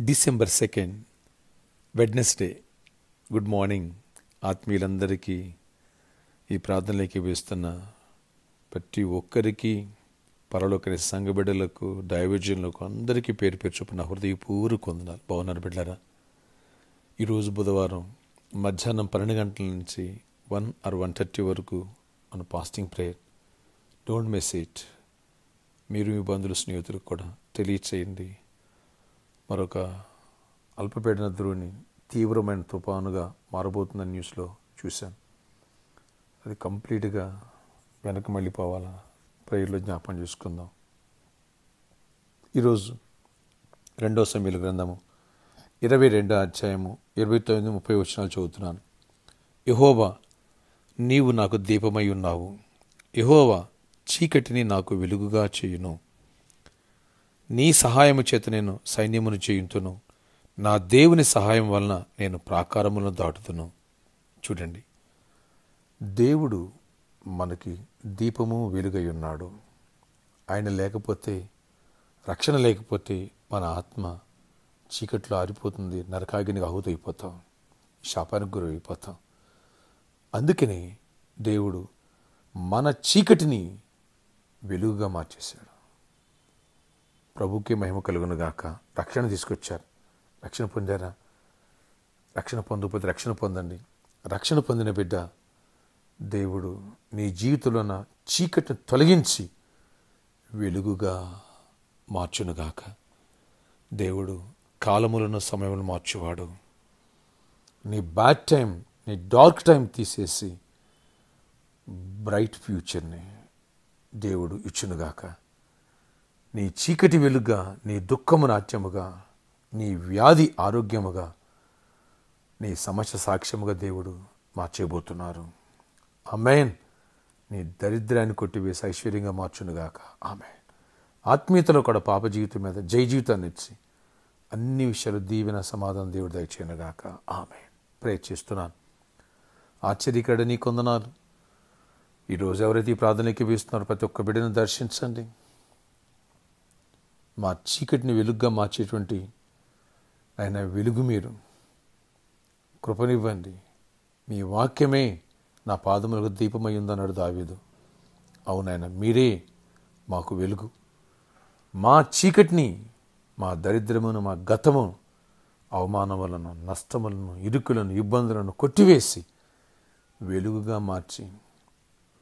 December 2 Wednesday. Good morning ఆత్మీయులందరికీ, ఈ ప్రార్థనలోకి వేస్తున్న ప్రతి ఒక్కరికి, పరలోకరి సంఘ బిడ్డలకు, దైవజనులకు అందరికీ పేరు పేరు చొప్పున హృదయపూర్వక వందనాలు. బాగున్నారు బిడ్డలారా? ఈరోజు బుధవారం మధ్యాహ్నం 12 గంటల నుంచి 1 or 1:30 వరకు మన fasting prayer. Don't miss it. మీరు మీ బంధువులు, స్నేహితులకు కూడా తెలియచేయండి. మరొక అల్పపీడన ద్రోణి తీవ్రమైన తుఫానుగా మారబోతుందని న్యూస్లో చూశాను. అది కంప్లీట్గా వెనక్కి మళ్ళీపోవాలా? ప్రేయర్లో జ్ఞాపకం చేసుకుందాం. ఈరోజు 2 సమూయేలు గ్రంథము 22వ అధ్యాయము 29-30 వచనాలు చదువుతున్నాను. యెహోవా, నీవు నాకు దీపమై ఉన్నావు. యెహోవా, చీకటిని నాకు వెలుగుగా చేయును. నీ సహాయము చేత నేను సైన్యమును చేయుతును. నా దేవుని సహాయం వలన నేను ప్రాకారములను దాటుతును. చూడండి, దేవుడు మనకి దీపము వెలుగై ఉన్నాడు. ఆయన లేకపోతే, రక్షణ లేకపోతే మన ఆత్మ చీకట్లో ఆరిపోతుంది, నరకాగ్నికి ఆహుతైపోతాం, శాపానికి గురైపోతాం. అందుకని దేవుడు మన చీకటిని వెలుగుగా మార్చేశాడు. ప్రభుకే మహిమ కలుగును గాక. రక్షణ తీసుకొచ్చారు. రక్షణ పొందారా? రక్షణ పొందకపోతే రక్షణ పొందండి. రక్షణ పొందిన బిడ్డ, దేవుడు నీ జీవితంలో ఉన్న చీకటిని తొలగించి వెలుగుగా మార్చునుగాక. దేవుడు కాలములను సమయములను మార్చువాడు. నీ బ్యాడ్ టైం, నీ డార్క్ టైం తీసేసి బ్రైట్ ఫ్యూచర్ని దేవుడు ఇచ్చునుగాక. నీ చీకటి వెలుగుగా, నీ దుఃఖము నాట్యముగా, నీ వ్యాధి ఆరోగ్యముగా, నీ సమస్య సాక్ష్యముగా దేవుడు మార్చేయబోతున్నారు. ఆమేన్. నీ దరిద్రాన్ని కొట్టివేసి ఐశ్వర్యంగా మార్చునుగాక. ఆమేన్. ఆత్మీయతలో కూడా పాప జీవితం మీద జయ జీవితాన్ని ఇచ్చి అన్ని విషయాలు దీవెన సమాధానం దేవుడు దయచేయనుగాక. ఆమేన్. ప్రే చేస్తున్నాను. ఆశ్చర్యకరుడ నీ కొందనాలు. ఈరోజు ఎవరైతే ఈ ప్రార్థనకి వేస్తున్నారో ప్రతి ఒక్క బిడ్డను దర్శించండి. మా చీకటిని వెలుగుగా మార్చేటువంటి ఆయన వెలుగు మీరు కృపనివ్వండి. మీ వాక్యమే నా పాదములకు దీపమై ఉందన్నాడు దావీదు. అవునాయన, మీరే మాకు వెలుగు. మా చీకటిని, మా దరిద్రమును, మా గతమును, అవమానములను, నష్టములను, ఇరుకులను, ఇబ్బందులను కొట్టివేసి వెలుగుగా మార్చి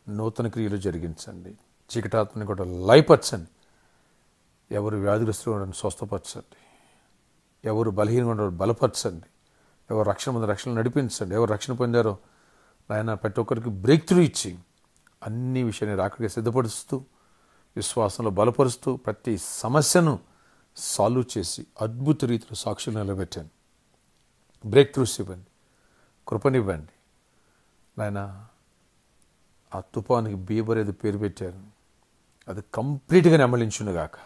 నూతన క్రియలు జరిగించండి. చీకటాత్మని కూడా లయపరచండి. ఎవరు వ్యాధిగ్రస్తులు ఉండడం స్వస్థపరచండి. ఎవరు బలహీనంగా ఉండడం బలపరచండి. ఎవరు రక్షణ పొంది రక్షణ నడిపించండి. ఎవరు రక్షణ పొందారో ఆయన ప్రతి ఒక్కరికి బ్రేక్ త్రూ ఇచ్చి అన్ని విషయాన్ని రాకడికి సిద్ధపరుస్తూ, విశ్వాసంలో బలపరుస్తూ, ప్రతి సమస్యను సాల్వ్ చేసి అద్భుత రీతిలో సాక్షులు నిలబెట్టండి. బ్రేక్ త్రూస్ ఇవ్వండి, కృపనివ్వండి. నాయన, ఆ తుఫానికి బీబర్ ఏదో పేరు పెట్టారు, అది కంప్లీట్గా నెమ్మలించునుగాక.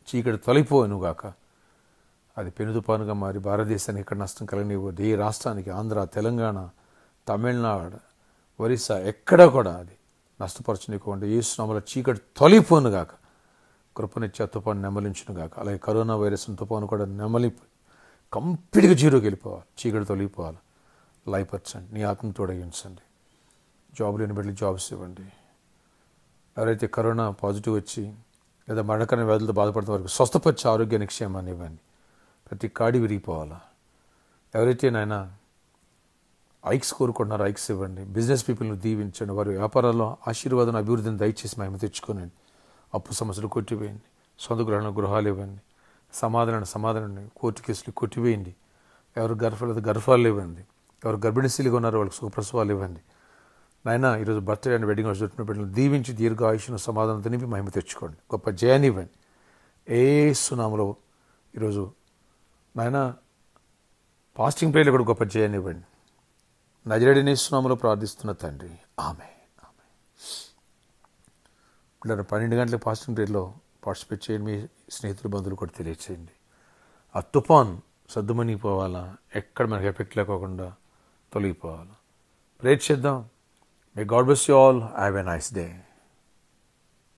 చీకటి తొలగిపోనుగాక. అది పెను తుఫానుగా మారి భారతదేశానికి ఎక్కడ నష్టం కలగనివ్వదు. ఏ రాష్ట్రానికి, ఆంధ్ర, తెలంగాణ, తమిళనాడు, ఒరిస్సా, ఎక్కడా కూడా అది నష్టపరచునివ్వకుండా యేసు నామములో చీకటి తొలగిపోనుగాక. కృపనిచ్చే తుఫాను నెమ్మలించునుగాక. అలాగే కరోనా వైరస్ తుఫాను కూడా నెమ్మలిపోయి కంప్లీట్గా జీరోకి వెళ్ళిపోవాలి. చీకటి తొలగిపోవాలి. లయపరచండి. నీ ఆత్మ తోడగించండి. జాబ్ లేని బిడ్డలు జాబ్స్ ఇవ్వండి. ఎవరైతే కరోనా పాజిటివ్ వచ్చి లేదా మరణకరమైన వ్యాధులతో బాధపడుతున్న వరకు స్వస్థపరిచే ఆరోగ్యాన్ని, క్షేమాన్ని ఇవ్వండి. ప్రతి కాడి విరిగిపోవాలా. ఎవరైతే నాయన ఐక్స్ కోరుకుంటున్నారో ఐక్స్ ఇవ్వండి. బిజినెస్ పీపుల్ని దీవించండి. వారి వ్యాపారాల్లో ఆశీర్వాదం, అభివృద్ధిని దయచేసి మహిమ తెచ్చుకోనండి. అప్పు సమస్యలు కొట్టివేయండి. సొంత గృహాలు ఇవ్వండి. సమాధానాన్ని కోర్టు కేసులు కొట్టివేయండి. ఎవరు గర్భాలు గర్భాలు ఇవ్వండి. ఎవరు గర్భిణీశీలుగా ఉన్నారో వాళ్ళకి సుఖప్రసవాలు ఇవ్వండి. నాయన, ఈరోజు బర్త్డే అండ్ వెడ్డింగ్ జరుపుకున్న బిడ్డలు దీవించి దీర్ఘ ఆయుష్ను, సమాధానంతో నింపి మహిమ తెచ్చుకోండి. గొప్ప జయాన్ని ఇవ్వండి. యేసు నామములో ఈరోజు నాయన ఫాస్టింగ్ ప్రేయర్లో కూడా గొప్ప జయాన్ని ఇవ్వండి. నజరేయుడైన యేసు నామములో ప్రార్థిస్తున్న తండ్రి, ఆమేన్. పిల్లలు 12 గంటలకు ఫాస్టింగ్ ప్రేయర్లో పార్టిసిపేట్ చేయండి. మీ స్నేహితులు, బంధువులు కూడా తెలియచేయండి. ఆ తుఫాన్ సద్దుమణిపోవాలా, ఎక్కడ మనకు ఎఫెక్ట్ లేకోకుండా తొలగిపోవాలా. ప్రేయర్ చేద్దాం. May God bless you all. Have a nice day.